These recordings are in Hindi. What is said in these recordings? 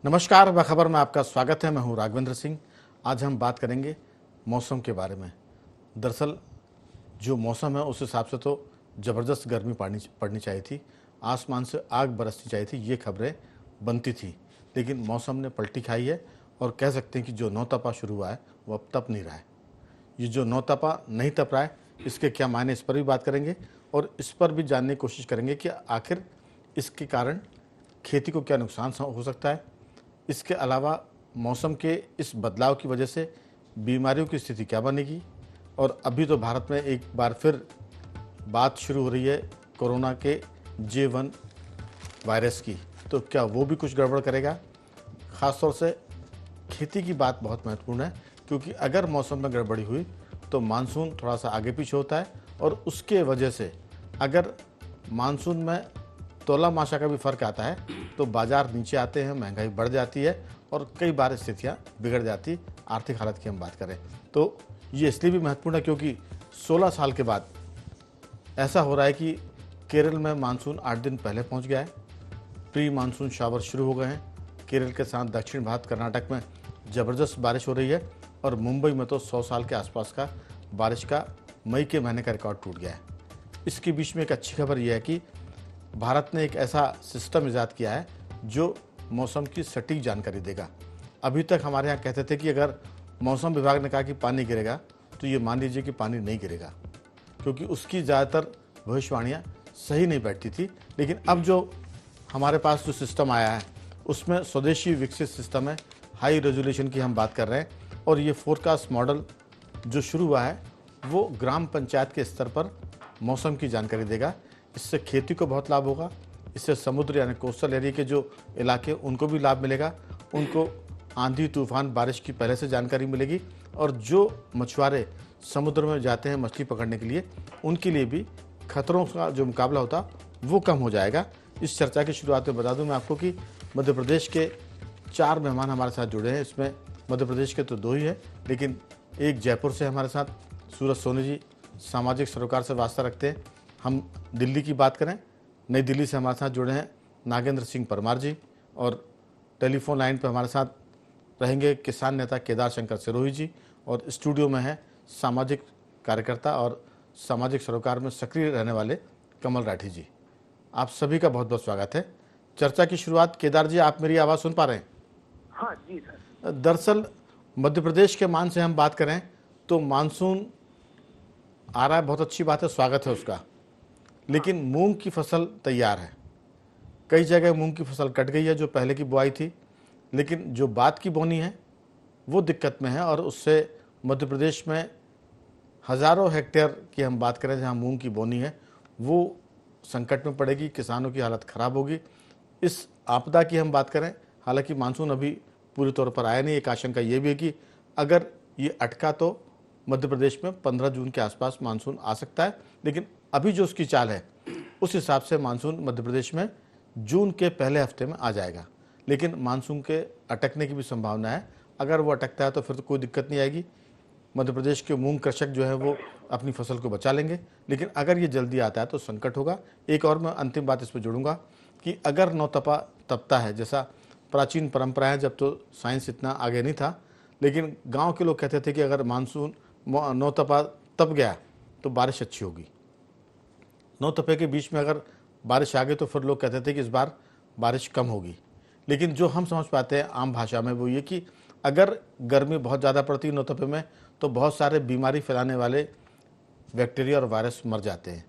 नमस्कार, बखबर में आपका स्वागत है। मैं हूं राघवेंद्र सिंह। आज हम बात करेंगे मौसम के बारे में। दरअसल जो मौसम है उस हिसाब से तो ज़बरदस्त गर्मी पड़नी चाहिए थी, आसमान से आग बरसनी चाहिए थी, ये खबरें बनती थी। लेकिन मौसम ने पलटी खाई है और कह सकते हैं कि जो नौतपा शुरू हुआ है वो अब तप नहीं रहा है। ये जो नौतपा नहीं तप रहा है, इसके क्या मायने, इस पर भी बात करेंगे और इस पर भी जानने की कोशिश करेंगे कि आखिर इसके कारण खेती को क्या नुकसान हो सकता है। इसके अलावा मौसम के इस बदलाव की वजह से बीमारियों की स्थिति क्या बनेगी। और अभी तो भारत में एक बार फिर बात शुरू हो रही है कोरोना के J1 वायरस की, तो क्या वो भी कुछ गड़बड़ करेगा। ख़ासतौर से खेती की बात बहुत महत्वपूर्ण है, क्योंकि अगर मौसम में गड़बड़ी हुई तो मानसून थोड़ा सा आगे पीछे होता है और उसके वजह से अगर मानसून में तोला माशा का भी फर्क आता है तो बाजार नीचे आते हैं, महंगाई बढ़ जाती है और कई बार स्थितियाँ बिगड़ जाती। आर्थिक हालत की हम बात करें तो ये इसलिए भी महत्वपूर्ण है क्योंकि 16 साल के बाद ऐसा हो रहा है कि केरल में मानसून 8 दिन पहले पहुंच गया है। प्री मानसून शावर शुरू हो गए हैं। केरल के साथ दक्षिण भारत कर्नाटक में ज़बरदस्त बारिश हो रही है और मुंबई में तो 100 साल के आसपास का बारिश का मई के महीने का रिकॉर्ड टूट गया है। इसके बीच में एक अच्छी खबर यह है कि भारत ने एक ऐसा सिस्टम ईजाद किया है जो मौसम की सटीक जानकारी देगा। अभी तक हमारे यहाँ कहते थे कि अगर मौसम विभाग ने कहा कि पानी गिरेगा तो ये मान लीजिए कि पानी नहीं गिरेगा, क्योंकि उसकी ज़्यादातर भविष्यवाणियाँ सही नहीं बैठती थी। लेकिन अब जो हमारे पास जो सिस्टम आया है उसमें स्वदेशी विकसित सिस्टम है, हाई रेजोल्यूशन की हम बात कर रहे हैं। और ये फोरकास्ट मॉडल जो शुरू हुआ है वो ग्राम पंचायत के स्तर पर मौसम की जानकारी देगा। इससे खेती को बहुत लाभ होगा। इससे समुद्र यानी कोस्टल एरिया के जो इलाके उनको भी लाभ मिलेगा। उनको आंधी तूफान बारिश की पहले से जानकारी मिलेगी और जो मछुआरे समुद्र में जाते हैं मछली पकड़ने के लिए, उनके लिए भी खतरों का जो मुकाबला होता वो कम हो जाएगा। इस चर्चा की शुरुआत में बता दूं मैं आपको कि मध्य प्रदेश के 4 मेहमान हमारे साथ जुड़े हैं। इसमें मध्य प्रदेश के तो 2 ही हैं, लेकिन एक जयपुर से हमारे साथ सूरज सोनी जी सामाजिक सरोकार से वास्ता रखते हैं। हम दिल्ली की बात करें, नई दिल्ली से हमारे साथ जुड़े हैं नागेंद्र सिंह परमार जी। और टेलीफोन लाइन पर हमारे साथ रहेंगे किसान नेता केदार शंकर सिरोही जी। और स्टूडियो में है सामाजिक कार्यकर्ता और सामाजिक सरोकार में सक्रिय रहने वाले कमल राठी जी। आप सभी का बहुत बहुत स्वागत है। चर्चा की शुरुआत, केदार जी आप मेरी आवाज़ सुन पा रहे हैं? हाँ जी सर। दरअसल मध्य प्रदेश के मान से हम बात करें तो मानसून आ रहा है, बहुत अच्छी बात है, स्वागत है उसका। लेकिन मूंग की फसल तैयार है, कई जगह मूंग की फसल कट गई है जो पहले की बुआई थी, लेकिन जो बाद की बोनी है वो दिक्कत में है। और उससे मध्य प्रदेश में हज़ारों हेक्टेयर की हम बात करें जहां मूंग की बोनी है वो संकट में पड़ेगी, किसानों की हालत ख़राब होगी। इस आपदा की हम बात करें, हालांकि मानसून अभी पूरी तौर पर आया नहीं। एक आशंका ये भी है कि अगर ये अटका तो मध्य प्रदेश में 15 जून के आसपास मानसून आ सकता है। लेकिन अभी जो उसकी चाल है उस हिसाब से मानसून मध्य प्रदेश में जून के पहले हफ्ते में आ जाएगा। लेकिन मानसून के अटकने की भी संभावना है। अगर वो अटकता है तो फिर तो कोई दिक्कत नहीं आएगी, मध्य प्रदेश के मूंग कृषक जो है वो अपनी फसल को बचा लेंगे। लेकिन अगर ये जल्दी आता है तो संकट होगा। एक और मैं अंतिम बात इस पर जोड़ूंगा कि अगर नौतपा तपता है, जैसा प्राचीन परंपरा है, जब तो साइंस इतना आगे नहीं था, लेकिन गांव के लोग कहते थे कि अगर मानसून नौतपा तप गया तो बारिश अच्छी होगी। नौतपे के बीच में अगर बारिश आ गई तो फिर लोग कहते थे कि इस बार बारिश कम होगी। लेकिन जो हम समझ पाते हैं आम भाषा में वो ये कि अगर गर्मी बहुत ज़्यादा पड़ती है नौतपे में तो बहुत सारे बीमारी फैलाने वाले बैक्टीरिया और वायरस मर जाते हैं।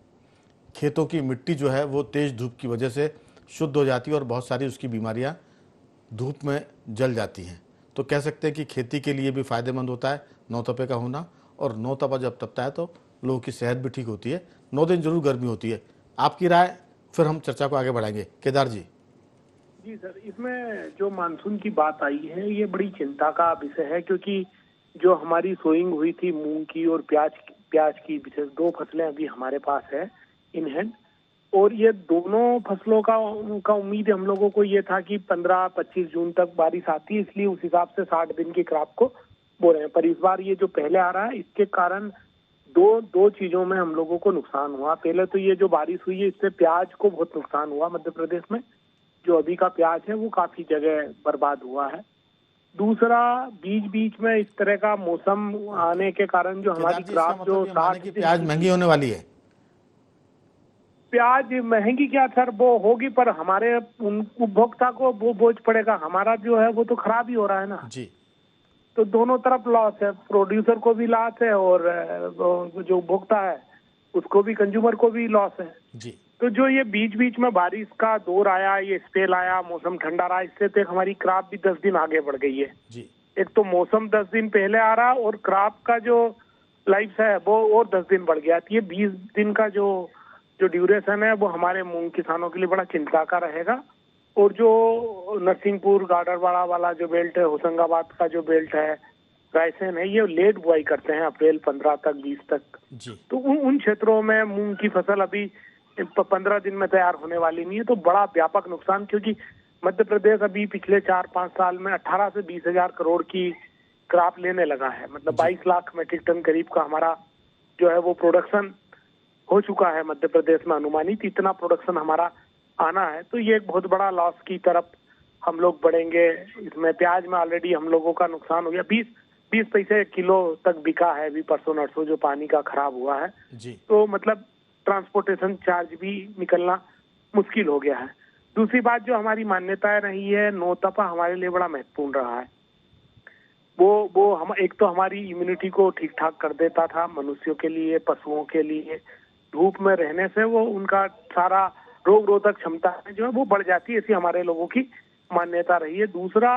खेतों की मिट्टी जो है वो तेज़ धूप की वजह से शुद्ध हो जाती है और बहुत सारी उसकी बीमारियां धूप में जल जाती हैं। तो कह सकते हैं कि खेती के लिए भी फ़ायदेमंद होता है नौतपे का होना। और नौतपा जब तपता है तो लोगों की सेहत भी ठीक होती है। 9 दिन जरूर गर्मी होती है। आपकी राय, फिर हम चर्चा को आगे बढ़ाएंगे। केदार जी। जी सर, इसमें जो मानसून की बात आई है ये बड़ी चिंता का विषय है, क्योंकि जो हमारी सोइंग हुई थी मूंग की और प्याज की विशेष 2 फसलें अभी हमारे पास है इन हैंड। और ये दोनों फसलों का उम्मीद हम लोगों को ये था कि 15-25 जून तक बारिश आती है, इसलिए उस हिसाब से 60 दिन की क्रॉप को बो रहे हैं। पर इस बार ये जो पहले आ रहा है इसके कारण दो चीजों में हम लोगों को नुकसान हुआ। पहले तो ये जो बारिश हुई है इससे प्याज को बहुत नुकसान हुआ मध्य प्रदेश में, जो अभी का प्याज है वो काफी जगह बर्बाद हुआ है। दूसरा, बीच बीच में इस तरह का मौसम आने के कारण जो हमारी केदार जी, इसका क्रॉप जो मतलब ये माने 60 कि दिन प्याज की महंगी होने वाली है। प्याज महंगी क्या सर, वो होगी पर हमारे उन उपभोक्ता को वो बोझ पड़ेगा, हमारा जो है वो तो खराब ही हो रहा है ना। जी तो दोनों तरफ लॉस है, प्रोड्यूसर को भी लॉस है और जो उपभोक्ता है उसको भी, कंज्यूमर को भी लॉस है। जी तो जो ये बीच बीच में बारिश का दौर आया, ये स्पेल आया, मौसम ठंडा रहा, इससे तो हमारी क्रॉप भी 10 दिन आगे बढ़ गई है। जी एक तो मौसम 10 दिन पहले आ रहा और क्रॉप का जो लाइफ है वो और 10 दिन बढ़ गया। तो ये 20 दिन का जो जो ड्यूरेशन है वो हमारे मूंग किसानों के लिए बड़ा चिंता का रहेगा। और जो नरसिंहपुर गाडरवाड़ा वाला जो बेल्ट है, होशंगाबाद का जो बेल्ट है, रायसेन है, ये लेट बुआई करते हैं अप्रैल 15 तक 20 तक। जी तो उन क्षेत्रों में मूंग की फसल अभी 15 दिन में तैयार होने वाली नहीं है। तो बड़ा व्यापक नुकसान, क्योंकि मध्य प्रदेश अभी पिछले 4-5 साल में 18 से 20 हजार करोड़ की क्रॉप लेने लगा है। मतलब 22 लाख मीट्रिक टन करीब का हमारा जो है वो प्रोडक्शन हो चुका है मध्य प्रदेश में। अनुमानित इतना प्रोडक्शन हमारा आना है। तो ये एक बहुत बड़ा लॉस की तरफ हम लोग बढ़ेंगे। इसमें प्याज में ऑलरेडी हम लोगों का नुकसान हो गया, 20 पैसे किलो तक बिका है अभी परसों नरसों जो पानी का खराब हुआ है। जी तो मतलब ट्रांसपोर्टेशन चार्ज भी निकलना मुश्किल हो गया है। दूसरी बात, जो हमारी मान्यताएं रही है, नौतपा हमारे लिए बड़ा महत्वपूर्ण रहा है। वो हम एक तो हमारी इम्यूनिटी को ठीक ठाक कर देता था, मनुष्यों के लिए, पशुओं के लिए। धूप में रहने से वो उनका सारा रोग रोधक क्षमता जो है वो बढ़ जाती है, ऐसी हमारे लोगों की मान्यता रही है। दूसरा,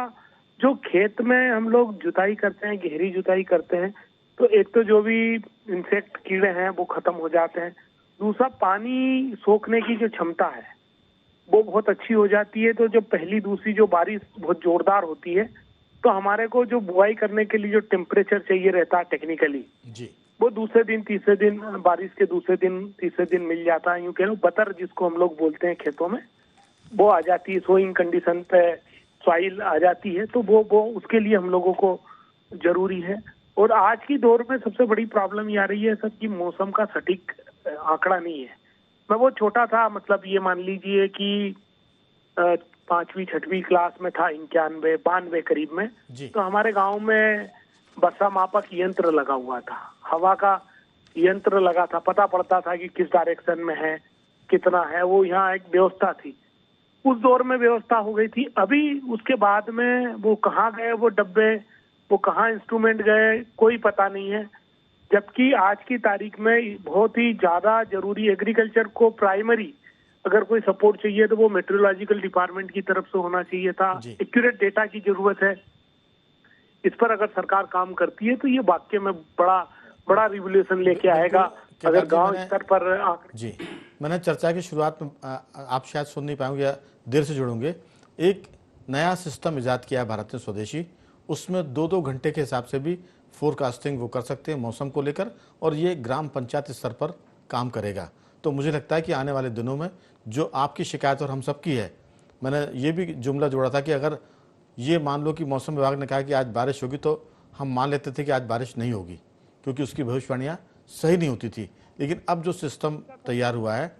जो खेत में हम लोग जुताई करते हैं, गहरी जुताई करते हैं, तो एक तो जो भी इंसेक्ट कीड़े हैं वो खत्म हो जाते हैं। दूसरा, पानी सोखने की जो क्षमता है वो बहुत अच्छी हो जाती है। तो जो पहली दूसरी जो बारिश बहुत जोरदार होती है, तो हमारे को जो बुआई करने के लिए जो टेम्परेचर चाहिए रहता है टेक्निकली, जी वो दूसरे दिन तीसरे दिन, बारिश के दूसरे दिन तीसरे दिन मिल जाता है। यूं कह लो बतर जिसको हम लोग बोलते हैं खेतों में, वो आ जाती है। सोइंग कंडीशन पे सॉइल आ जाती है। तो वो उसके लिए हम लोगों को जरूरी है। और आज की दौर में सबसे बड़ी प्रॉब्लम ये आ रही है सर कि मौसम का सटीक आंकड़ा नहीं है। मैं वो छोटा था, मतलब ये मान लीजिए कि 5वीं 6वीं क्लास में था, 91-92 करीब में। जी तो हमारे गांव में वर्षा मापक यंत्र लगा हुआ था, हवा का यंत्र लगा था, पता पड़ता था कि किस डायरेक्शन में है, कितना है। वो यहाँ एक व्यवस्था थी, उस दौर में व्यवस्था हो गई थी। अभी उसके बाद में वो कहाँ गए वो डब्बे, वो कहाँ इंस्ट्रूमेंट गए, कोई पता नहीं है। जबकि आज की तारीख में बहुत ही ज्यादा जरूरी, एग्रीकल्चर को प्राइमरी अगर कोई सपोर्ट चाहिए तो वो मेट्रोलॉजिकल डिपार्टमेंट की तरफ से होना चाहिए था। जी एक्यूरेट डेटा की जरूरत है। इस पर अगर सरकार काम करती है तो ये वाकई में बड़ा बड़ा रिवोल्यूशन लेके आएगा। अगर गांव स्तर पर जी, मैंने चर्चा की शुरुआत में आप शायद सुन नहीं पाएंगे या देर से जुड़ोगे, एक नया सिस्टम इजाद किया है भारत ने, स्वदेशी। उसमें 2-2 घंटे के हिसाब से भी फोरकास्टिंग वो कर सकते हैं मौसम को लेकर, और ये ग्राम पंचायत स्तर पर काम करेगा। तो मुझे लगता है कि आने वाले दिनों में जो आपकी शिकायत और हम सबकी है, मैंने ये भी जुमला जोड़ा था कि अगर ये मान लो कि मौसम विभाग ने कहा कि आज बारिश होगी, तो हम मान लेते थे कि आज बारिश नहीं होगी, क्योंकि उसकी भविष्यवाणियाँ सही नहीं होती थी। लेकिन अब जो सिस्टम तैयार हुआ है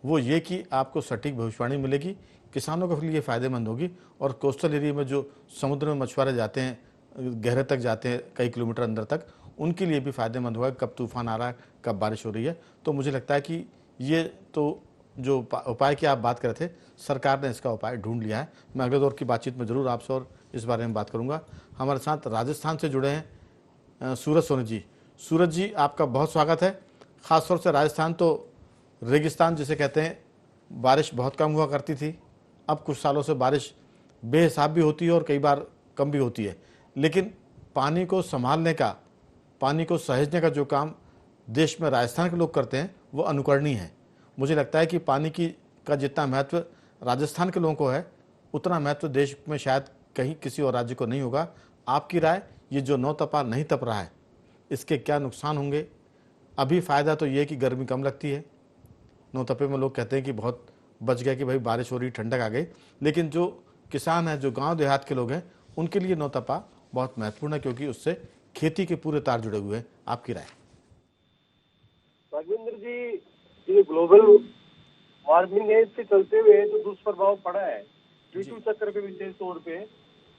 वो ये कि आपको सटीक भविष्यवाणी मिलेगी, किसानों के लिए फ़ायदेमंद होगी। और कोस्टल एरिया में जो समुद्र में मछुआरे जाते हैं, गहरे तक जाते हैं, कई किलोमीटर अंदर तक, उनके लिए भी फ़ायदेमंद होगा, कब तूफान आ रहा है, कब बारिश हो रही है। तो मुझे लगता है कि ये तो जो उपाय की आप बात कर रहे थे, सरकार ने इसका उपाय ढूंढ लिया है। मैं अगले दौर की बातचीत में ज़रूर आपसे और इस बारे में बात करूँगा। हमारे साथ राजस्थान से जुड़े हैं सूरज सोनी जी। सूरज जी, आपका बहुत स्वागत है। ख़ासतौर से राजस्थान तो रेगिस्तान जिसे कहते हैं, बारिश बहुत कम हुआ करती थी। अब कुछ सालों से बारिश बेहिसाब भी होती है और कई बार कम भी होती है। लेकिन पानी को संभालने का, पानी को सहेजने का जो काम देश में राजस्थान के लोग करते हैं वो अनुकरणीय है। मुझे लगता है कि पानी की का जितना महत्व राजस्थान के लोगों को है, उतना महत्व देश में शायद कहीं किसी और राज्य को नहीं होगा। आपकी राय, ये जो नौतपा नहीं तप रहा है, इसके क्या नुकसान होंगे? अभी फ़ायदा तो ये है कि गर्मी कम लगती है, नौतपे में लोग कहते हैं कि बहुत बच गया कि भाई बारिश हो रही, ठंडक आ गई। लेकिन जो किसान हैं, जो गांव देहात के लोग हैं, उनके लिए नौतपा बहुत महत्वपूर्ण है, क्योंकि उससे खेती के पूरे तार जुड़े हुए हैं। आपकी राय? राघवेंद्र जी, ये ग्लोबल वार्मिंग है, इससे चलते हुए जो दुष्प्रभाव पड़ा है ऋतु चक्र पे विशेष तौर पे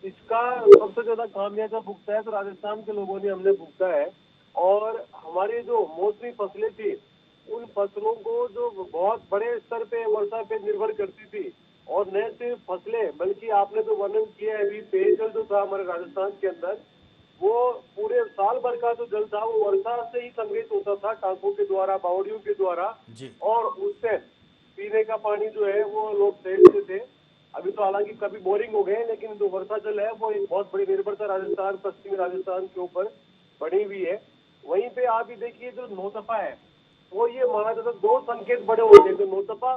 इसका सबसे ज्यादा खामियाजा भुगता है तो राजस्थान के लोगों ने हमने भुगता है। और हमारी जो मौसमी फसलें थी उन फसलों को जो बहुत बड़े स्तर पे वर्षा पे निर्भर करती थी, और न सिर्फ फसलें बल्कि आपने जो वर्णन किया है अभी, पेयजल जो था हमारे राजस्थान के अंदर, वो पूरे साल भर का जो जल था वो वर्षा से ही संग्रहित होता था, टांकों के द्वारा, बावड़ियों के द्वारा, जी और उससे पीने का पानी जो है वो लोग खरीदते थे। अभी तो हालांकि कभी बोरिंग हो गए, लेकिन जो वर्षा जल है वो एक बहुत बड़ी निर्भरता राजस्थान, पश्चिमी राजस्थान के ऊपर बनी हुई है। वहीं पे आप ही देखिए जो नौतपा है, वो ये माना जाता है, दो संकेत बड़े होते हैं। जो नौतपा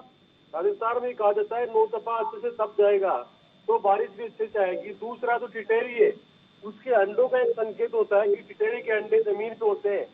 राजस्थान में कहा जाता है, नौतपा अच्छे से तप जाएगा तो बारिश भी अच्छे से आएगी। दूसरा जो टिटेरी है, उसके अंडों का एक संकेत होता है कि टिटेरी के अंडे जमीन पे होते हैं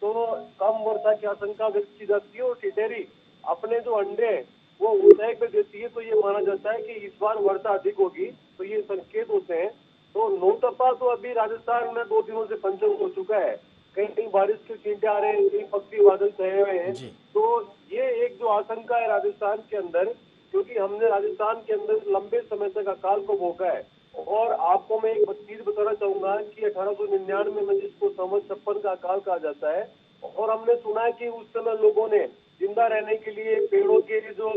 तो कम वर्षा की आशंका व्यक्त की जाती है, और टिटेरी अपने जो अंडे हैं वो ऊंचाई पे देती है तो ये माना जाता है कि इस बार वर्षा अधिक होगी। तो ये संकेत होते हैं। तो नौतपा तो अभी राजस्थान में 2 दिनों से पंचम हो चुका है, कहीं कहीं बारिश के छींटे आ रहे हैं, कहीं पक्षी बादल छाए हुए हैं। जी तो ये एक जो आशंका है राजस्थान के अंदर, क्योंकि हमने राजस्थान के अंदर लंबे समय तक अकाल को भोगा है। और आपको मैं एक चीज बताना चाहूंगा कि 1899 में जिसको संवत 56 का अकाल कहा जाता है, और हमने सुना है कि उस समय लोगों ने जिंदा रहने के लिए पेड़ों के जो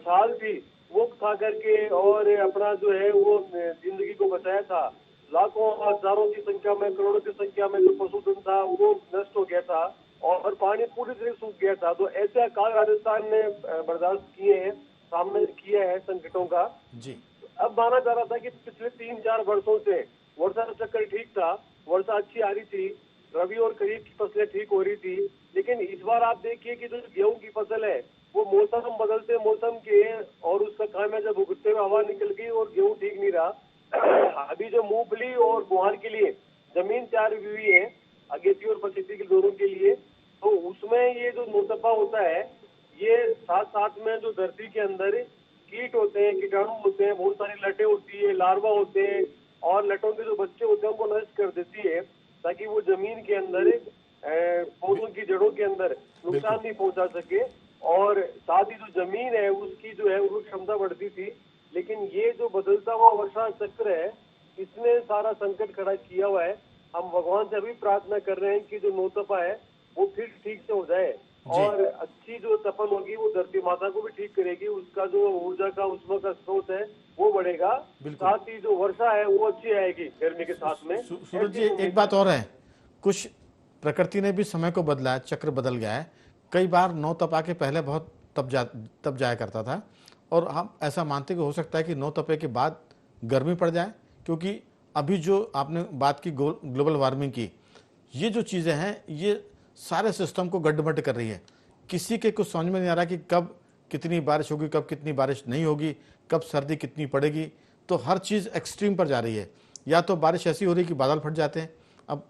छाल थी वो खा करके और अपना जो है वो जिंदगी को बचाया था। लाखों हजारों की संख्या में, करोड़ों की संख्या में जो पशुधन था वो नष्ट हो गया था, और पानी पूरी तरह सूख गया था। तो ऐसे अकाल राजस्थान ने बर्दाश्त किए हैं, सामने किया है संकटों का। जी अब माना जा रहा था कि पिछले 3-4 वर्षों से वर्षा चक्र ठीक था, वर्षा अच्छी आ रही थी, रबी और खरीफ की फसलें ठीक हो रही थी। लेकिन इस बार आप देखिए कि जो गेहूं की फसल है वो मौसम बदलते मौसम के और उसका खामियाजा भुगतते हुए हवा निकल गई और गेहूं ठीक नहीं रहा। अभी जो मूंगफली और गुआर के लिए जमीन तैयार हुई है, अगेती और पछेती के दोनों के लिए, तो उसमें ये जो नौतपा होता है, ये साथ साथ में जो धरती के अंदर कीट होते हैं, कीटाणु होते हैं, बहुत सारी लटें होती है, लार्वा होते हैं, और लटों के जो बच्चे होते हैं उनको नष्ट कर देती है, ताकि वो जमीन के अंदर पौधों की जड़ों के अंदर नुकसान नहीं पहुंचा सके। और साथ ही जो जमीन है उसकी जो है उर्वरक क्षमता बढ़ती थी। लेकिन ये जो बदलता हुआ वर्षा चक्र है, इसने सारा संकट खड़ा किया हुआ है। हम भगवान से अभी प्रार्थना कर रहे हैं कि जो नौतपा है वो फिर ठीक से हो जाए, और अच्छी जो तपन होगी वो धरती माता को भी ठीक करेगी, उसका जो ऊर्जा का उष्मा का स्रोत है वो बढ़ेगा, साथ ही जो वर्षा है वो अच्छी आएगी गर्मी के साथ में। सूरज जी, एक बात और है, कुछ प्रकृति ने भी समय को बदला है, चक्र बदल गया है। कई बार नौ तपा के पहले बहुत तप जाया करता था, और हम ऐसा मानते कि हो सकता है कि नौ तपे के बाद गर्मी पड़ जाए, क्योंकि अभी जो आपने बात की ग्लोबल वार्मिंग की, ये जो चीज़ें हैं ये सारे सिस्टम को गड्ढमड्ढ कर रही है। किसी के कुछ समझ में नहीं आ रहा कि कब कितनी बारिश होगी, कब कितनी बारिश नहीं होगी, कब सर्दी कितनी पड़ेगी। तो हर चीज़ एक्सट्रीम पर जा रही है। या तो बारिश ऐसी हो रही कि बादल फट जाते हैं। अब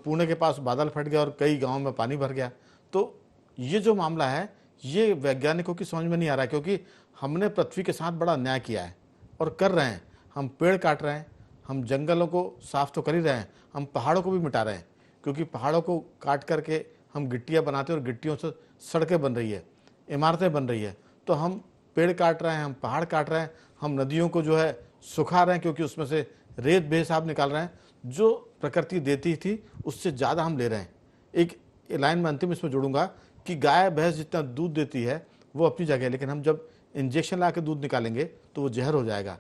पुणे के पास बादल फट गया और कई गाँव में पानी भर गया। तो ये जो मामला है ये वैज्ञानिकों की समझ में नहीं आ रहा है, क्योंकि हमने पृथ्वी के साथ बड़ा अन्याय किया है और कर रहे हैं। हम पेड़ काट रहे हैं, हम जंगलों को साफ तो कर ही रहे हैं, हम पहाड़ों को भी मिटा रहे हैं, क्योंकि पहाड़ों को काट करके हम गिट्टियाँ बनाते हैं और गिट्टियों से सड़कें बन रही है, इमारतें बन रही है। तो हम पेड़ काट रहे हैं, हम पहाड़ काट रहे हैं, हम नदियों को जो है सुखा रहे हैं, क्योंकि उसमें से रेत बेहिसाब निकाल रहे हैं। जो प्रकृति देती थी उससे ज़्यादा हम ले रहे हैं। एक लाइन में अंतिम इसमें जोड़ूंगा कि गाय भैंस जितना दूध देती है वो अपनी जगह है, लेकिन हम जब इंजेक्शन ला के दूध निकालेंगे तो वो जहर हो जाएगा।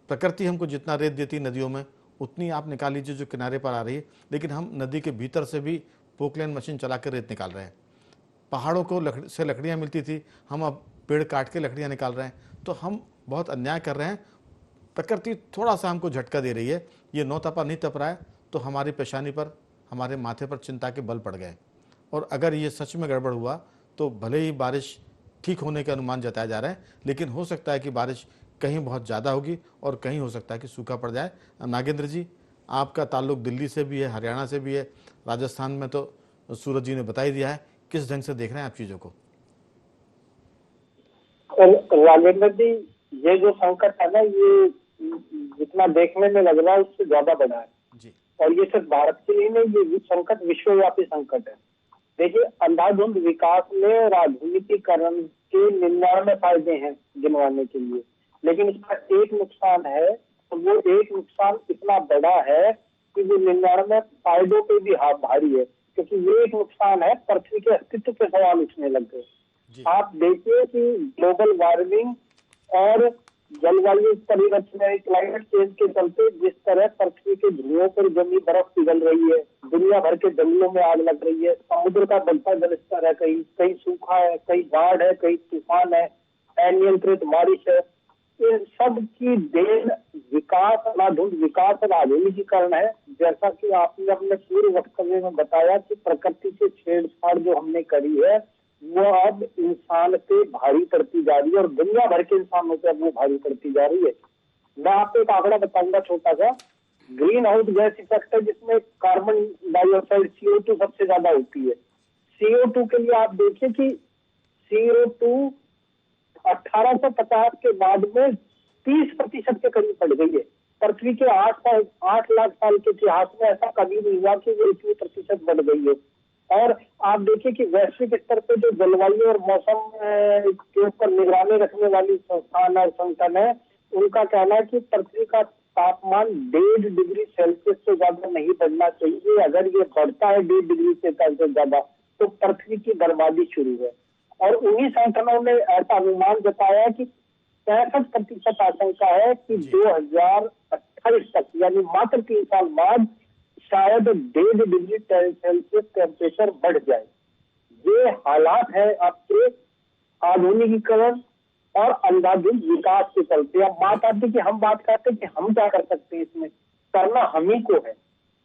प्रकृति हमको जितना रेत देती है नदियों में, उतनी आप निकाल लीजिए जो किनारे पर आ रही है, लेकिन हम नदी के भीतर से भी पोकलेन मशीन चला कर रेत निकाल रहे हैं। पहाड़ों को से लकड़ियाँ मिलती थी, हम अब पेड़ काट के लकड़ियाँ निकाल रहे हैं। तो हम बहुत अन्याय कर रहे हैं। प्रकृति थोड़ा सा हमको झटका दे रही है। ये नौ तपा नहीं तप रहा है तो हमारी पेशानी पर, हमारे माथे पर चिंता के बल पड़ गए। और अगर ये सच में गड़बड़ हुआ तो भले ही बारिश ठीक होने के अनुमान जताया जा रहे हैं, लेकिन हो सकता है कि बारिश कहीं बहुत ज़्यादा होगी और कहीं हो सकता है कि सूखा पड़ जाए। नागेंद्र जी, आपका ताल्लुक दिल्ली से भी है, हरियाणा से भी है, राजस्थान में तो सूरज जी ने बता ही दिया है। किस ढंग से देख रहे हैं आप चीज़ों को? राजेंद्र जी, ये जो संकट है ना, ये जितना देखने में लग रहा है उससे ज्यादा बड़ा है जी। और ये सिर्फ भारत के लिए नहीं, ये संकट विश्वव्यापी संकट है। देखिए, अंधाधुंध विकास में और आधुनिकीकरण के 99 फायदे हैं गिनवाने के लिए, लेकिन इसका एक नुकसान है, तो वो एक नुकसान इतना बड़ा है कि वो 99 फायदों पे भी हाथ भारी है, क्योंकि ये एक नुकसान है, पृथ्वी के अस्तित्व के सवाल उठने लग गए। आप देखिए कि ग्लोबल वार्मिंग और जलवायु परिवर्तन, क्लाइमेट चेंज के चलते जिस तरह पृथ्वी के ध्रुवों पर जमी बर्फ पिघल रही है, दुनिया भर के जंगलों में आग लग रही है, समुद्र का बढ़ता जल स्तर है, कहीं कहीं सूखा है, कहीं बाढ़ है, कहीं तूफान है, अनियंत्रित बारिश है, इन सब की देन विकास, अनाधुनिक विकास और आधुनिकीकरण है। जैसा कि आपने अपने पूर्व वक्तव्य में बताया कि प्रकृति से छेड़छाड़ जो हमने करी है वो अब इंसान पे भारी पड़ती जा रही है और दुनिया भर के इंसानों पे अब वो भारी पड़ती जा रही है। मैं आपको एक आंकड़ा बताऊंगा छोटा सा। ग्रीन हाउस गैस इफेक्ट है जिसमें कार्बन डाइऑक्साइड CO2 सबसे ज्यादा होती है। CO2 के लिए आप देखिए कि CO2 1850 के बाद में 30% के करीब बढ़ गई है। पृथ्वी के 8 लाख साल के इतिहास में ऐसा कभी नहीं हुआ कि वो इतनी प्रतिशत बढ़ गई है। और आप देखिए कि वैश्विक स्तर पे जो जलवायु और मौसम के ऊपर निगरानी रखने वाली संस्थान और संगठन है, उनका कहना है कि पृथ्वी का तापमान 1.5 डिग्री सेल्सियस से ज्यादा नहीं बढ़ना चाहिए। अगर ये बढ़ता है 1.5 डिग्री सेल्सियस से ज्यादा तो पृथ्वी की बर्बादी शुरू है। और उन्हीं संगठनों ने ऐसा अनुमान जताया कि 65% आशंका है कि 2028 तक, यानी मात्र 3 साल बाद शायद 1.5 डिग्री सेल्सियस टेम्परेचर बढ़ जाए। ये हालात है आपके आधुनिकीकरण और अंधाधुंध विकास के चलते। अब बात आती है कि हम बात करते हैं कि हम क्या कर सकते हैं, इसमें करना हम ही को है,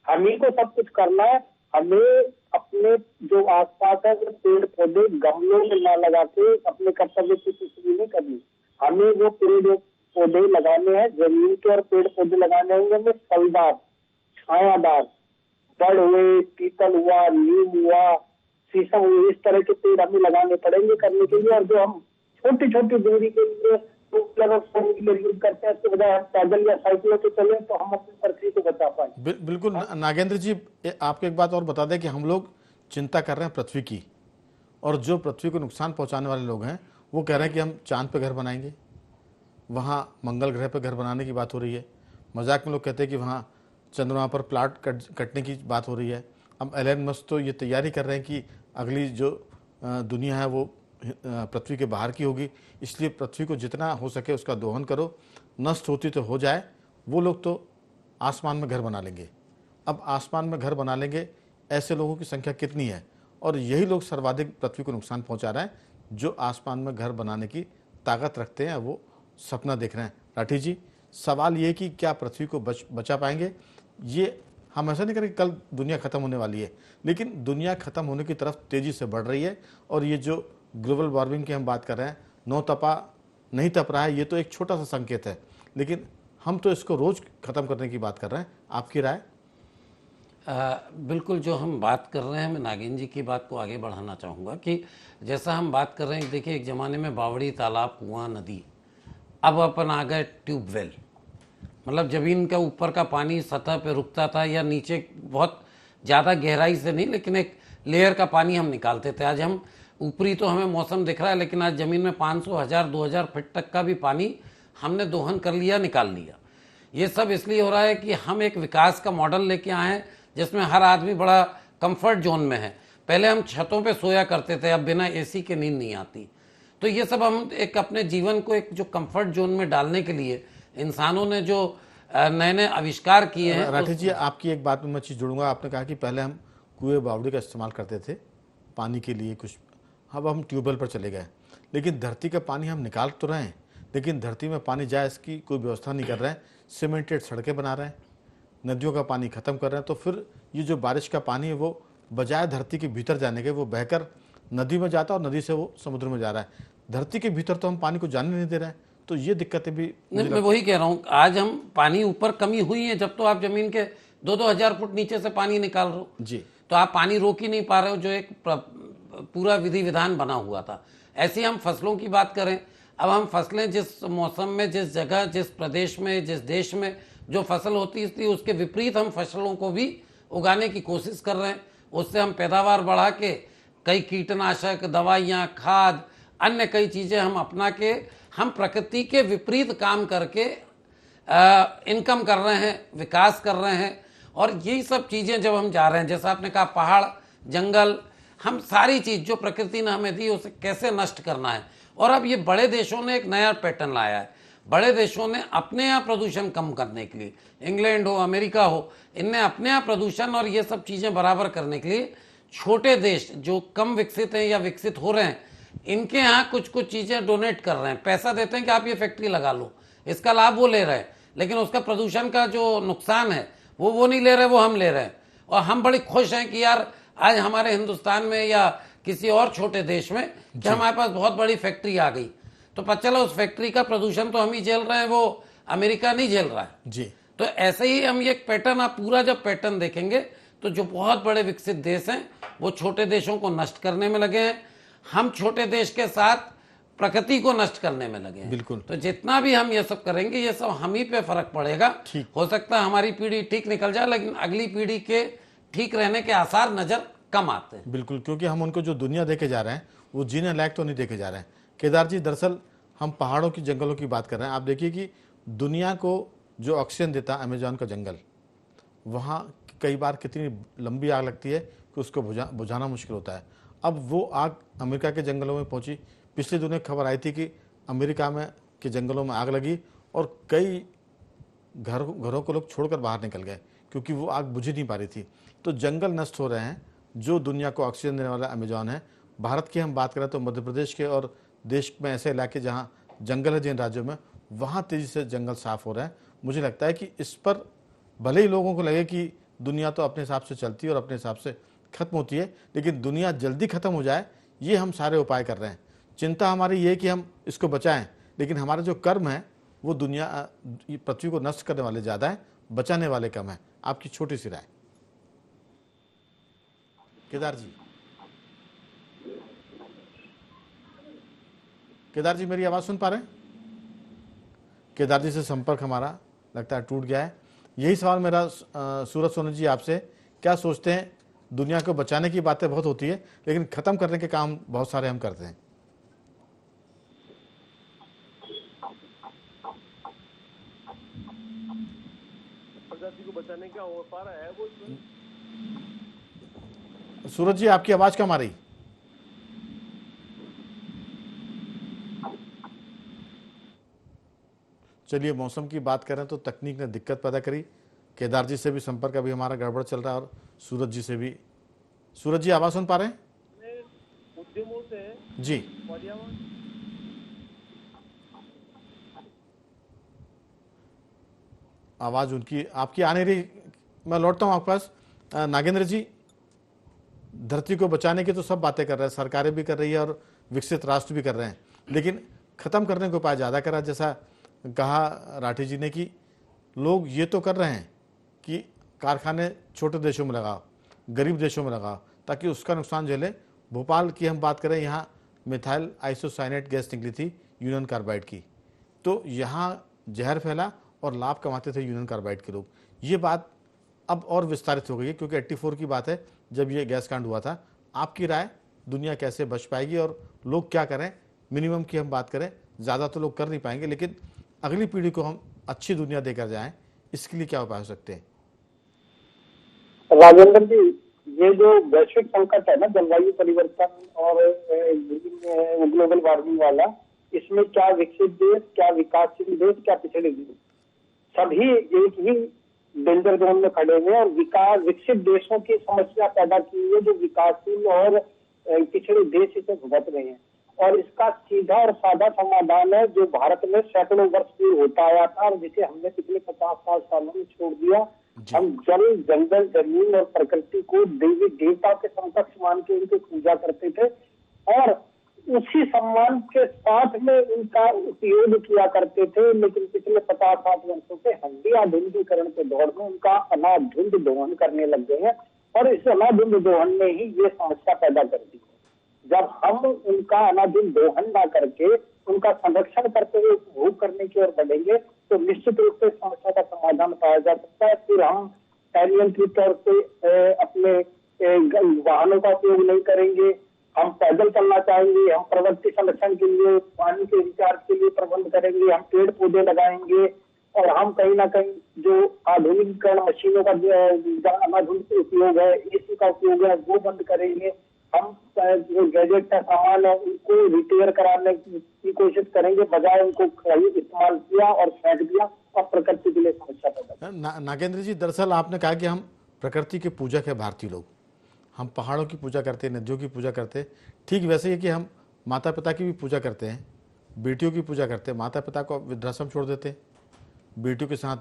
हम ही को सब कुछ करना है। हमें अपने जो आसपास है वो पेड़ पौधे गमलों में ना लगा के अपने कर्तव्य की पुष्टि नहीं करनी, हमें वो पेड़ पौधे लगाने हैं, जमीन के और पेड़ पौधे लगाने होंगे हमें फलदार, छायादार, बड़ हुए, पीपल हुआ, नीम हुआ, शीशम हुए, इस तरह के पेड़ हमें लगाने पड़ेंगे करने के लिए। और जो हम छोटी छोटी दूरी के लिए यूज करते हैं, इसके बजाय हम पैदल या साइकिलों से चले तो हम अपनी पृथ्वी को बचा पाए। बिल्कुल नागेंद्र जी, आपको एक बात और बता दें कि हम लोग चिंता कर रहे हैं पृथ्वी की, और जो पृथ्वी को नुकसान पहुंचाने वाले लोग हैं वो कह रहे हैं कि हम चांद पे घर बनाएंगे, वहाँ मंगल ग्रह पे घर बनाने की बात हो रही है। मजाक में लोग कहते हैं कि वहाँ चंद्रमा पर प्लाट कटने की बात हो रही है। अब एलन मस्क तो ये तैयारी कर रहे हैं कि अगली जो दुनिया है वो पृथ्वी के बाहर की होगी, इसलिए पृथ्वी को जितना हो सके उसका दोहन करो, नष्ट होती तो हो जाए। वो लोग तो आसमान में घर बना लेंगे। अब आसमान में घर बना लेंगे, ऐसे लोगों की संख्या कितनी है? और यही लोग सर्वाधिक पृथ्वी को नुकसान पहुंचा रहे हैं, जो आसमान में घर बनाने की ताकत रखते हैं, वो सपना देख रहे हैं। राठी जी, सवाल ये कि क्या पृथ्वी को बचा पाएंगे? ये हम ऐसा नहीं करें कि कल दुनिया ख़त्म होने वाली है, लेकिन दुनिया ख़त्म होने की तरफ तेज़ी से बढ़ रही है। और ये जो ग्लोबल वार्मिंग की हम बात कर रहे हैं, नौ तपा नहीं तप रहा है, ये तो एक छोटा सा संकेत है, लेकिन हम तो इसको रोज़ ख़त्म करने की बात कर रहे हैं। आपकी राय? बिल्कुल, जो हम बात कर रहे हैं, मैं नागिन जी की बात को आगे बढ़ाना चाहूँगा कि जैसा हम बात कर रहे हैं, देखिए एक ज़माने में बावड़ी, तालाब, कुआं, नदी, अब अपन आ गए ट्यूबवेल। मतलब ज़मीन के ऊपर का पानी सतह पे रुकता था या नीचे बहुत ज़्यादा गहराई से नहीं, लेकिन एक लेयर का पानी हम निकालते थे। आज हम ऊपरी तो हमें मौसम दिख रहा है, लेकिन आज ज़मीन में 500, 1000, 2000 फीट तक का भी पानी हमने दोहन कर लिया, निकाल लिया। ये सब इसलिए हो रहा है कि हम एक विकास का मॉडल लेके आए हैं जिसमें हर आदमी बड़ा कंफर्ट जोन में है। पहले हम छतों पे सोया करते थे, अब बिना एसी के नींद नहीं आती। तो ये सब हम एक अपने जीवन को एक जो कंफर्ट जोन में डालने के लिए इंसानों ने जो नए नए आविष्कार किए हैं। राठी जी, आपकी एक बात में मैं चीज़ जोड़ूंगा। आपने कहा कि पहले हम कुएं बावड़ी का इस्तेमाल करते थे पानी के लिए कुछ, अब हम ट्यूबवेल पर चले गए। लेकिन धरती का पानी हम निकाल तो रहे हैं, लेकिन धरती में पानी जाए इसकी कोई व्यवस्था नहीं कर रहे हैं। सीमेंटेड सड़कें बना रहे हैं, नदियों का पानी ख़त्म कर रहे हैं। तो फिर ये जो बारिश का पानी है वो बजाय धरती के भीतर जाने के, वो बहकर नदी में जाता है और नदी से वो समुद्र में जा रहा है। धरती के भीतर तो हम पानी को जाने नहीं दे रहे हैं। तो ये दिक्कतें भी नहीं, मैं वही कह रहा हूँ, आज हम पानी ऊपर कमी हुई है, जब तो आप जमीन के 2-2 हजार फुट नीचे से पानी निकाल रहे हो जी, तो आप पानी रोक ही नहीं पा रहे हो, जो एक पूरा विधि विधान बना हुआ था। ऐसे हम फसलों की बात करें, अब हम फसलें जिस मौसम में, जिस जगह, जिस प्रदेश में, जिस देश में जो फसल होती है, इसलिए उसके विपरीत हम फसलों को भी उगाने की कोशिश कर रहे हैं। उससे हम पैदावार बढ़ा के कई कीटनाशक, दवाइयाँ, खाद, अन्य कई चीज़ें हम अपना के हम प्रकृति के विपरीत काम करके इनकम कर रहे हैं, विकास कर रहे हैं। और यही सब चीज़ें जब हम जा रहे हैं, जैसा आपने कहा पहाड़, जंगल, हम सारी चीज़ जो प्रकृति ने हमें दी उसे कैसे नष्ट करना है। और अब ये बड़े देशों ने एक नया पैटर्न लाया है। बड़े देशों ने अपने यहाँ प्रदूषण कम करने के लिए, इंग्लैंड हो, अमेरिका हो, इनने अपने यहाँ प्रदूषण और ये सब चीज़ें बराबर करने के लिए छोटे देश जो कम विकसित हैं या विकसित हो रहे हैं, इनके यहाँ कुछ कुछ चीज़ें डोनेट कर रहे हैं, पैसा देते हैं कि आप ये फैक्ट्री लगा लो, इसका लाभ वो ले रहे हैं, लेकिन उसका प्रदूषण का जो नुकसान है वो नहीं ले रहे, वो हम ले रहे हैं। और हम बड़ी खुश हैं कि यार आज हमारे हिंदुस्तान में या किसी और छोटे देश में कि हमारे पास बहुत बड़ी फैक्ट्री आ गई, तो पता चला उस फैक्ट्री का प्रदूषण तो हम ही झेल रहे हैं, वो अमेरिका नहीं झेल रहा है जी। तो ऐसे ही हम ये पैटर्न, आप पूरा जब पैटर्न देखेंगे तो जो बहुत बड़े विकसित देश हैं वो छोटे देशों को नष्ट करने में लगे हैं, हम छोटे देश के साथ प्रकृति को नष्ट करने में लगे हैं। बिल्कुल। तो जितना भी हम ये सब करेंगे ये सब हम ही पे फर्क पड़ेगा। हो सकता है हमारी पीढ़ी ठीक निकल जाए, लेकिन अगली पीढ़ी के ठीक रहने के आसार नजर कम आते हैं। बिल्कुल, क्योंकि हम उनको जो दुनिया देके जा रहे हैं वो जीने लायक तो नहीं देके जा रहे हैं। केदार जी, दरअसल हम पहाड़ों की, जंगलों की बात कर रहे हैं। आप देखिए कि दुनिया को जो ऑक्सीजन देता है अमेजॉन का जंगल, वहाँ कई बार कितनी लंबी आग लगती है कि उसको बुझाना मुश्किल होता है। अब वो आग अमेरिका के जंगलों में पहुंची। पिछले दिनों खबर आई थी कि अमेरिका में के जंगलों में आग लगी और कई घरों को लोग छोड़कर बाहर निकल गए क्योंकि वो आग बुझ नहीं पा रही थी। तो जंगल नष्ट हो रहे हैं, जो दुनिया को ऑक्सीजन देने वाला अमेजॉन है। भारत की हम बात करें तो मध्य प्रदेश के और देश में ऐसे इलाके जहाँ जंगल है जिन राज्यों में, वहाँ तेज़ी से जंगल साफ हो रहे हैं। मुझे लगता है कि इस पर भले ही लोगों को लगे कि दुनिया तो अपने हिसाब से चलती है और अपने हिसाब से खत्म होती है, लेकिन दुनिया जल्दी खत्म हो जाए ये हम सारे उपाय कर रहे हैं। चिंता हमारी ये कि हम इसको बचाएं, लेकिन हमारे जो कर्म है वो दुनिया, पृथ्वी को नष्ट करने वाले ज़्यादा है, बचाने वाले कम है। आपकी छोटी सी राय केदार जी। केदार जी, मेरी आवाज़ सुन पा रहे हैं? केदार जी से संपर्क हमारा लगता है टूट गया है। यही सवाल मेरा सूरज सोनी जी आपसे, क्या सोचते हैं? दुनिया को बचाने की बातें बहुत होती है, लेकिन ख़त्म करने के काम बहुत सारे हम करते हैं। प्रजाति को बचाने का हो पा रहा है वो? सूरज जी, आपकी आवाज़ कम आ रही। चलिए, मौसम की बात करें तो तकनीक ने दिक्कत पैदा करी। केदार जी से भी संपर्क अभी हमारा गड़बड़ चल रहा है और सूरज जी से भी। सूरज जी, आवाज़ सुन पा रहे हैं? उद्यमों से जी। पर्यावरण, आवाज़ उनकी आपकी आ नहीं रही। मैं लौटता हूँ आपके पास। नागेंद्र जी, धरती को बचाने की तो सब बातें कर रहे हैं, सरकारें भी कर रही है और विकसित राष्ट्र भी कर रहे हैं, लेकिन ख़त्म करने को उपाय ज़्यादा कर रहा है। जैसा कहा राठी जी ने कि लोग ये तो कर रहे हैं कि कारखाने छोटे देशों में लगाओ, गरीब देशों में लगाओ, ताकि उसका नुकसान झेले। भोपाल की हम बात करें, यहाँ मिथाइल आइसोसाइनेट गैस निकली थी यूनियन कार्बाइड की, तो यहाँ जहर फैला और लाभ कमाते थे यूनियन कार्बाइड के लोग। ये बात अब और विस्तारित हो गई है क्योंकि 84 की बात है जब ये गैस कांड हुआ था। आपकी राय, दुनिया कैसे बच पाएगी और लोग क्या करें? मिनिमम की हम बात करें, ज़्यादा तो लोग कर नहीं पाएंगे, लेकिन अगली पीढ़ी को हम अच्छी दुनिया देकर जाएं, इसके लिए क्या उपाय हो सकते हैं? राजेंद्र जी, ये जो वैश्विक संकट है ना, जलवायु परिवर्तन और ग्लोबल वार्मिंग वाला, इसमें क्या विकसित देश, क्या विकासशील देश, क्या पिछड़े देश, सभी एक ही डेंजर जोन में खड़े हुए और विकसित देशों की समस्या पैदा की है जो विकासशील और पिछड़े देश इसे भुगत रहे हैं। और इसका सीधा और सादा समाधान है जो भारत में सैकड़ों वर्ष पूर्व होता आया था और जिसे हमने पिछले 50-60 सालों में छोड़ दिया। हम जल, जंगल, जमीन और प्रकृति को देवी देवता के समकक्ष मान के उनकी पूजा करते थे और उसी सम्मान के साथ में उनका उपयोग किया करते थे। लेकिन पिछले 50-60 वर्षों से हम भी आधुनिकीकरण के दौर में उनका अनाधुंध दोहन करने लग गए हैं और इस अनाधुंध दोहन ने ही ये समस्या पैदा कर दी। जब हम उनका अनाधुंध दोहन ना करके उनका संरक्षण करते हुए उपभोग करने की ओर बढ़ेंगे तो निश्चित रूप से समस्या का समाधान पाया जा सकता है। फिर हम अनियंत्रित तौर से अपने वाहनों का उपयोग नहीं करेंगे, हम पैदल चलना चाहेंगे, हम प्रवृत्ति संरक्षण के लिए, पानी के रिचार्ज के लिए प्रबंध करेंगे, हम पेड़ पौधे लगाएंगे, और हम कहीं ना कहीं जो आधुनिकीकरण मशीनों का जो अनाधुनिक उपयोग है, एसी का उपयोग है, वो बंद करेंगे। हम जो गैजेट का सामान है उनको रिपेयर कराने की कोशिश करेंगे, बजाय उनको खरीद इस्तेमाल किया और फेंक दिया और प्रकृति के लिए समस्या पैदा। नागेंद्र जी, दरअसल आपने कहा कि हम प्रकृति के पूजक है भारतीय लोग, हम पहाड़ों की पूजा करते हैं, नदियों की पूजा करते हैं। ठीक वैसे ही कि हम माता पिता की भी पूजा करते हैं, बेटियों की पूजा करते हैं, माता पिता को वृद्धाश्रम छोड़ देते हैं, बेटियों के साथ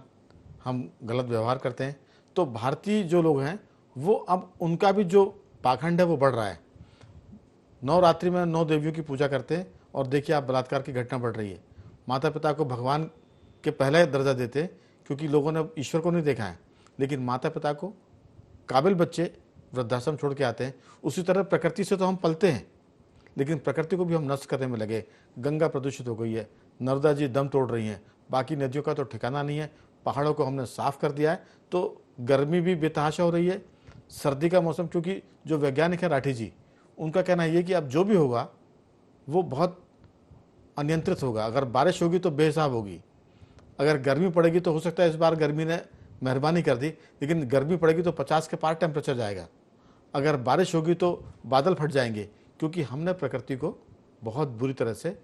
हम गलत व्यवहार करते हैं। तो भारतीय जो लोग हैं वो अब उनका भी जो पाखंड है वो बढ़ रहा है। नवरात्रि में 9 देवियों की पूजा करते हैं और देखिए आप बलात्कार की घटना बढ़ रही है। माता पिता को भगवान के पहले दर्जा देते हैं क्योंकि लोगों ने ईश्वर को नहीं देखा है, लेकिन माता पिता को काबिल बच्चे वृद्धाश्रम छोड़ के आते हैं। उसी तरह प्रकृति से तो हम पलते हैं, लेकिन प्रकृति को भी हम नष्ट करने में लगे। गंगा प्रदूषित हो गई है, नर्मदा जी दम तोड़ रही हैं, बाकी नदियों का तो ठिकाना नहीं है। पहाड़ों को हमने साफ कर दिया है, तो गर्मी भी बेतहाशा हो रही है। सर्दी का मौसम, क्योंकि जो वैज्ञानिक है राठी जी, उनका कहना ये कि अब जो भी होगा वो बहुत अनियंत्रित होगा। अगर बारिश होगी तो बेहिसाब होगी, अगर गर्मी पड़ेगी तो हो सकता है इस बार गर्मी ने मेहरबानी कर दी, लेकिन गर्मी पड़ेगी तो 50 के पार टेम्परेचर जाएगा। अगर बारिश होगी तो बादल फट जाएंगे, क्योंकि हमने प्रकृति को बहुत बुरी तरह से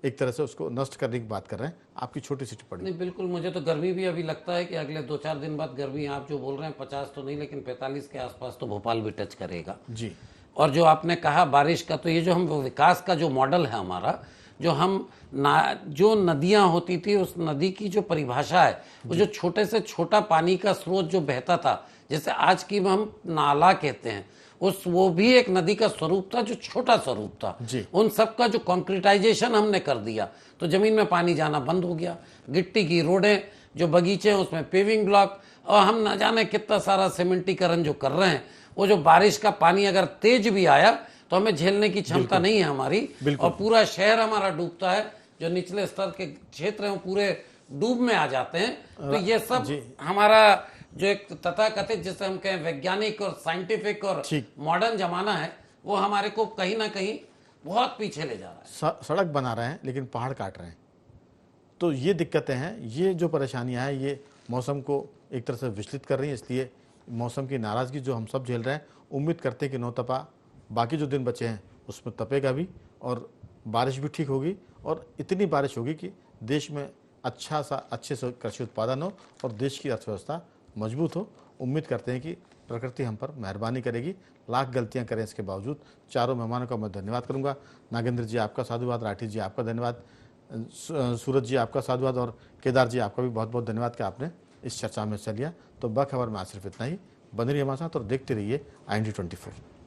एक तरह से उसको नष्ट करने की बात कर रहे हैं। आपकी छोटी सी टिप्पणी। नहीं, बिल्कुल, मुझे तो गर्मी भी अभी लगता है कि अगले 2-4 दिन बाद गर्मी, आप जो बोल रहे हैं 50 तो नहीं लेकिन 45 के आसपास तो भोपाल भी टच करेगा जी। और जो आपने कहा बारिश का, तो ये जो हम विकास का जो मॉडल है हमारा, जो हम जो नदियां होती थी उस नदी की जो परिभाषा है, वो जो छोटे से छोटा पानी का स्रोत जो बहता था, जैसे आज की हम नाला कहते हैं, वो भी एक नदी का स्वरूप था जो छोटा स्वरूप था। उन सब का जो कंक्रीटाइजेशन हमने कर दिया तो जमीन में पानी जाना बंद हो गया। गिट्टी की रोडें, जो बगीचे उसमें पेविंग ब्लॉक, और हम न जाने कितना सारा सीमेंटीकरण जो कर रहे हैं, वो जो बारिश का पानी अगर तेज भी आया तो हमें झेलने की क्षमता नहीं है हमारी, और पूरा शहर हमारा डूबता है। जो निचले स्तर के क्षेत्र हैं वो पूरे डूब में आ जाते हैं। तो ये सब हमारा जो एक तथाकथित, जिसे हम कहें वैज्ञानिक और साइंटिफिक और मॉडर्न जमाना है, वो हमारे को कहीं ना कहीं बहुत पीछे ले जा रहा है। सड़क बना रहे हैं लेकिन पहाड़ काट रहे हैं। तो ये दिक्कतें हैं, ये जो परेशानियां हैं, ये मौसम को एक तरह से विचलित कर रही है। इसलिए मौसम की नाराज़गी जो हम सब झेल रहे हैं, उम्मीद करते हैं कि नौतपा बाकी जो दिन बचे हैं उसमें तपेगा भी और बारिश भी ठीक होगी, और इतनी बारिश होगी कि देश में अच्छे से कृषि उत्पादन हो और देश की अर्थव्यवस्था मजबूत हो। उम्मीद करते हैं कि प्रकृति हम पर मेहरबानी करेगी। लाख गलतियां करें इसके बावजूद। चारों मेहमानों का मैं धन्यवाद करूंगा। नागेंद्र जी आपका साधुवाद, राठी जी आपका धन्यवाद, सूरज जी आपका साधुवाद, और केदार जी आपका भी बहुत बहुत धन्यवाद कि आपने इस चर्चा में हिस्सा लिया। तो बखबर में आज सिर्फ इतना ही। बने रहिए हमारे साथ और देखते रहिए IND24।